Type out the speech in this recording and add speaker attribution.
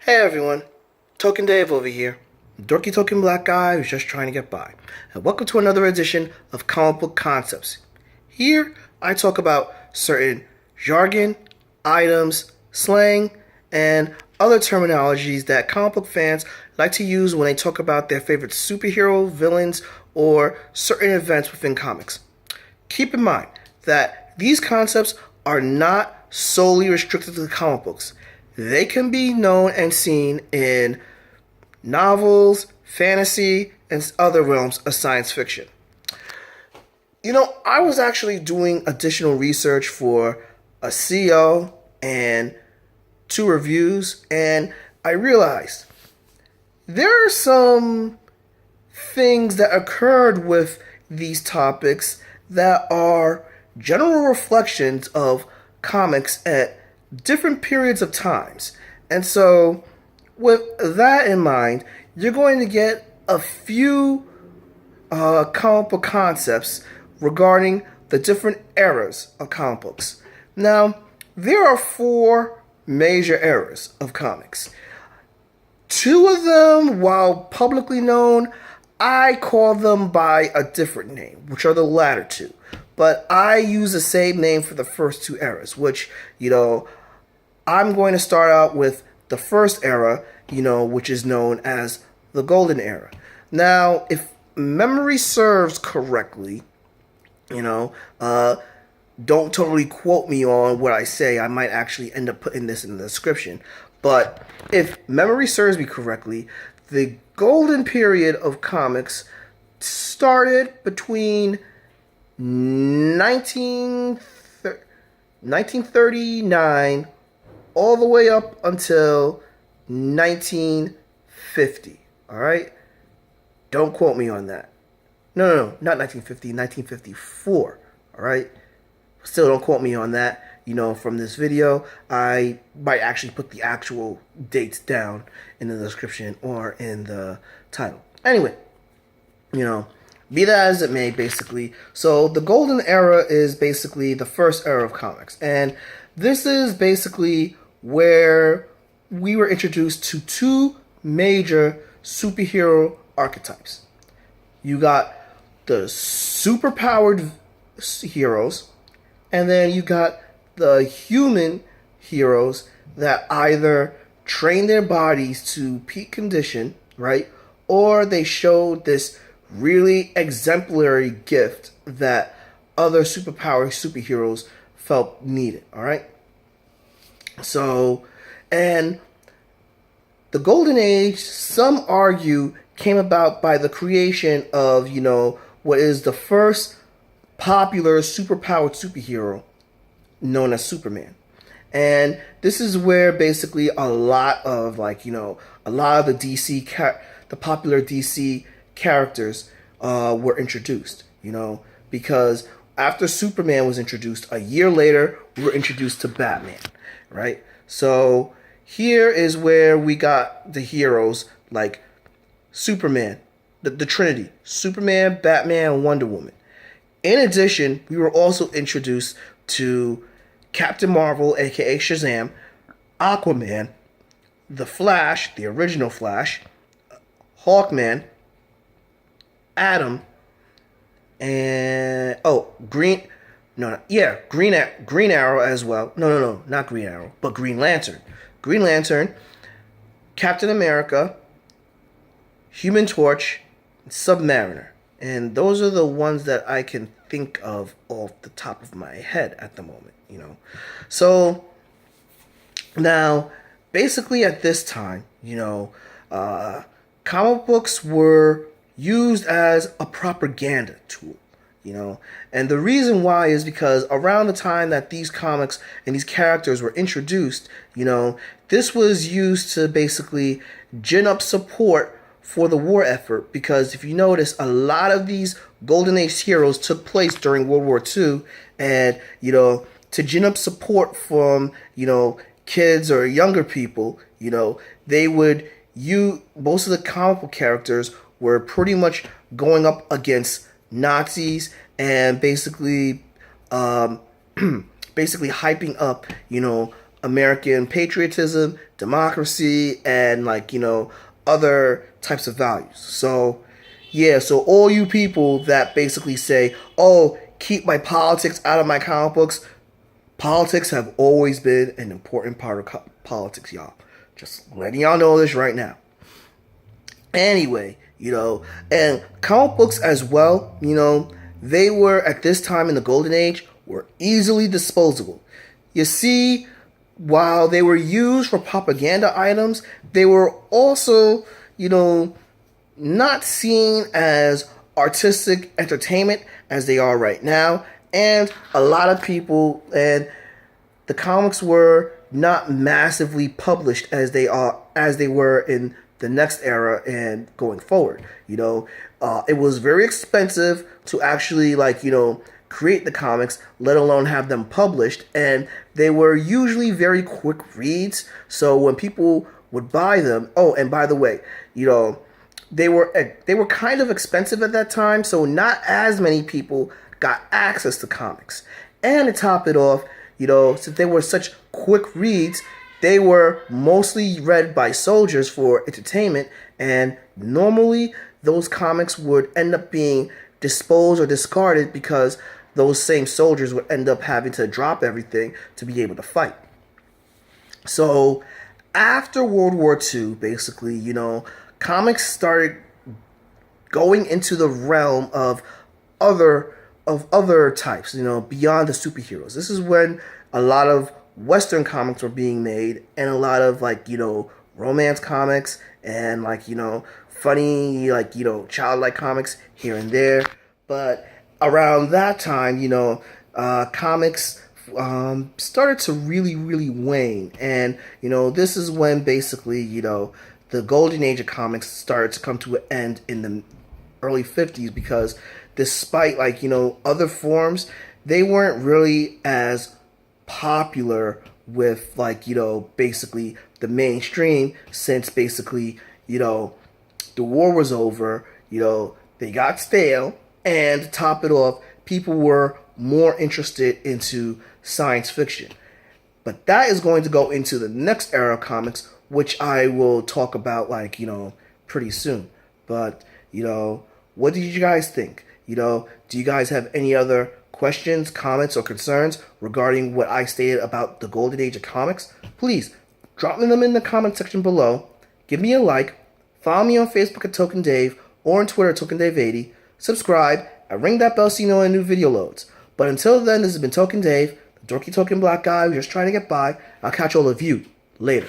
Speaker 1: Hey everyone, Token Dave over here. Dorky token black guy who's just trying to get by. And welcome to another edition of Comic Book Concepts. Here I talk about certain jargon, items, slang, and other terminologies that comic book fans like to use when they talk about their favorite superhero, villains, or certain events within comics. Keep in mind that these concepts are not solely restricted to the comic books. They can be known and seen in novels, fantasy, and other realms of science fiction. I was actually doing additional research for a CEO and 2 reviews, and I realized there are some things that occurred with these topics that are general reflections of comics at different periods of times. And so, with that in mind, you're going to get a few comic book concepts regarding the different eras of comic books. Now, there are 4 major eras of comics. 2 of them, while publicly known, I call them by a different name, which are the latter 2. But I use the same name for the first 2 eras, which, I'm going to start out with the first era, which is known as the Golden Era. Now, if memory serves correctly, don't totally quote me on what I say. I might actually end up putting this in the description. But if memory serves me correctly, the golden period of comics started between 1939 all the way up until 1950. All right? Don't quote me on that. No, not 1950, 1954. All right? Still don't quote me on that. From this video, I might actually put the actual dates down in the description or in the title. Anyway, be that as it may, basically. So the Golden Era is basically the first era of comics. And this is basically where we were introduced to 2 major superhero archetypes. You got the superpowered heroes, and then you got the human heroes that either train their bodies to peak condition, right? Or they showed this really exemplary gift that other superheroes felt needed, all right? So, and the Golden Age, some argue, came about by the creation of, what is the first popular superpowered superhero known as Superman. And this is where basically a lot of the the popular DC characters were introduced, because after Superman was introduced, a year later, we were introduced to Batman, right? So here is where we got the heroes like Superman, the Trinity, Superman, Batman, and Wonder Woman. In addition, we were also introduced to Captain Marvel, aka Shazam, Aquaman, the Flash, the original Flash, Hawkman, Atom, and Green Arrow as well. No, not Green Arrow, but Green Lantern. Green Lantern, Captain America, Human Torch, and Submariner. And those are the ones that I can think of off the top of my head at the moment, So, now, basically at this time, comic books were used as a propaganda tool, And the reason why is because around the time that these comics and these characters were introduced, this was used to basically gin up support for the war effort, because if you notice, a lot of these Golden Age heroes took place during World War II, and, to gin up support from, kids or younger people, they would most of the comic book characters were pretty much going up against Nazis and basically hyping up, American patriotism, democracy, and like, other types of values. So, yeah, so all you people that basically say, oh, keep my politics out of my comic books, politics have always been an important part of politics, y'all. Just letting y'all know this right now. Anyway, and comic books as well, they were at this time in the golden age were easily disposable. You see, while they were used for propaganda items, they were also, not seen as artistic entertainment as they are right now. And a lot of people, and the comics were not massively published as they were in the next era and going forward. It was very expensive to actually create the comics, let alone have them published, and they were usually very quick reads. So when people would buy them, oh, and by the way, they were kind of expensive at that time, so not as many people got access to comics. And to top it off, since they were such quick reads, they were mostly read by soldiers for entertainment, and normally those comics would end up being disposed or discarded because those same soldiers would end up having to drop everything to be able to fight. So after World War II, basically, comics started going into the realm of other types, beyond the superheroes. This is when a lot of Western comics were being made, and a lot of romance comics and funny childlike comics here and there. But around that time, comics started to really wane, and this is when basically the golden age of comics started to come to an end in the early 50s, because despite other forms, they weren't really as popular with basically the mainstream, since basically the war was over, they got stale, and to top it off, people were more interested into science fiction. But that is going to go into the next era of comics, which I will talk about pretty soon. But what did you guys think? Do you guys have any other questions, comments, or concerns regarding what I stated about the golden age of comics? Please drop them in the comment section below. Give me a like. Follow me on Facebook at Token Dave, or on Twitter at Token Dave 80. Subscribe and ring that bell so you know when a new video loads. But until then, this has been Token Dave, the dorky token black guy who's just trying to get by. I'll catch all of you later.